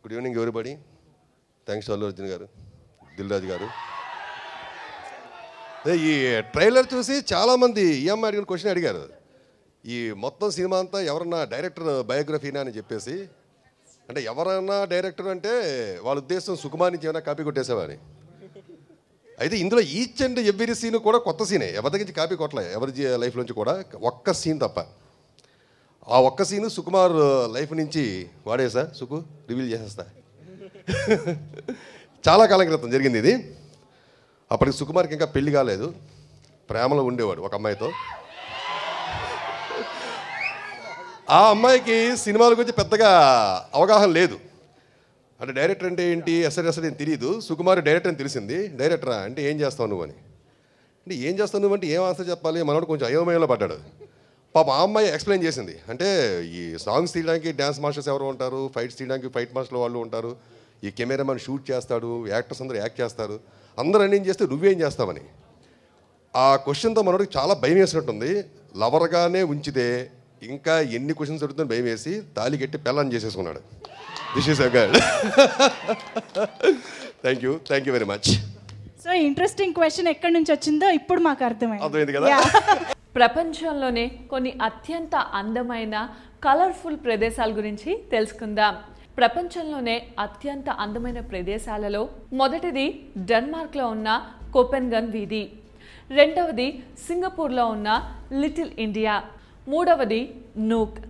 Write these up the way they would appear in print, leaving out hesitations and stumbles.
Good evening everybody. Thanks Allu Arjun గారు, దిల్ రాజు గారు. ఈ ట్రైలర్ చూసి చాలామంది ఈ అమ్మాయి అడిగిన క్వశ్చన్ అడిగారు, ఈ మొత్తం సినిమా అంతా ఎవరన్నా డైరెక్టర్ బయోగ్రఫీనా అని చెప్పేసి. అంటే ఎవరన్నా డైరెక్టర్ అంటే వాళ్ళ ఉద్దేశం సుకుమార్ నుంచి ఏమైనా కాపీ కొట్టేసావా అని. అయితే ఇందులో ఈచ్ అండ్ ఎవ్రీ సీన్ కూడా కొత్త సీనే, ఎవరి దగ్గర నుంచి కాపీ కొట్టలే, ఎవరి లైఫ్లోంచి కూడా ఒక్క సీన్ తప్ప. ఆ ఒక్క సీను సుకుమార్ లైఫ్ నుంచి వాడేసా, సుకు రివీల్ చేసేస్తా. చాలా కాలం క్రితం జరిగింది ఇది. అప్పటికి సుకుమార్కి ఇంకా పెళ్లి కాలేదు, ప్రేమలో ఉండేవాడు ఒక అమ్మాయితో. ఆ అమ్మాయికి సినిమాల గురించి పెద్దగా అవగాహన లేదు. అంటే డైరెక్టర్ అంటే ఏంటి, ఎస్ఆర్ఎస్ అని తెలియదు. సుకుమార్ డైరెక్టర్ అని తెలిసింది. డైరెక్టరా అంటే ఏం చేస్తావు నువ్వు అని. అంటే ఏం చేస్తావు నువ్వు అంటే ఏం ఆన్సర్ చెప్పాలి, మనోడు కొంచెం అయోమయంలో పడ్డాడు. పాప ఆ అమ్మాయి ఎక్స్ప్లెయిన్ చేసింది. అంటే ఈ సాంగ్స్ తీయడానికి డ్యాన్స్ మాస్టర్స్ ఎవరు ఉంటారు, ఫైట్స్ తీయడానికి ఫైట్ మాస్టర్లు వాళ్ళు ఉంటారు, ఈ కెమెరామెన్ షూట్ చేస్తాడు, యాక్టర్స్ అందరూ యాక్ట్ చేస్తారు, అందరూ అన్నీ చేస్తే నువ్వేం చేస్తావని. ఆ క్వశ్చన్తో మనోడికి చాలా భయం వేసినట్టుంది. లవర్గానే ఉంచితే ఇంకా ఎన్ని క్వశ్చన్స్ అడుగుతుందని భయం వేసి తాళి కట్టి పెళ్ళని చేసేసుకున్నాడు. This is a girl. Thank you very much. So interesting question ఎక్కడి నుంచి వచ్చిందో ఇప్పుడు మాకు అర్థమైంది కదా. ప్రపంచంలోనే కొన్ని అత్యంత అందమైన కలర్ఫుల్ ప్రదేశాల గురించి తెలుసుకుందాం. ప్రపంచంలోనే అత్యంత అందమైన ప్రదేశాలలో మొదటిది డెన్మార్క్లో ఉన్న కోపెన్గన్ వీధి, రెండవది సింగపూర్లో ఉన్న లిటిల్ ఇండియా, మూడవది నూక్.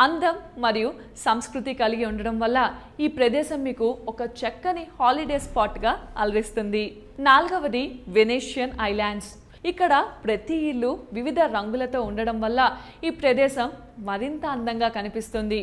అందం మరియు సంస్కృతి కలిగి ఉండడం వల్ల ఈ ప్రదేశం మీకు ఒక చక్కని హాలిడే స్పాట్గా అలరిస్తుంది. నాలుగవది వెనేషియన్ ఐలాండ్స్. ఇక్కడ ప్రతి ఇల్లు వివిధ రంగులతో ఉండడం వల్ల ఈ ప్రదేశం మరింత అందంగా కనిపిస్తుంది.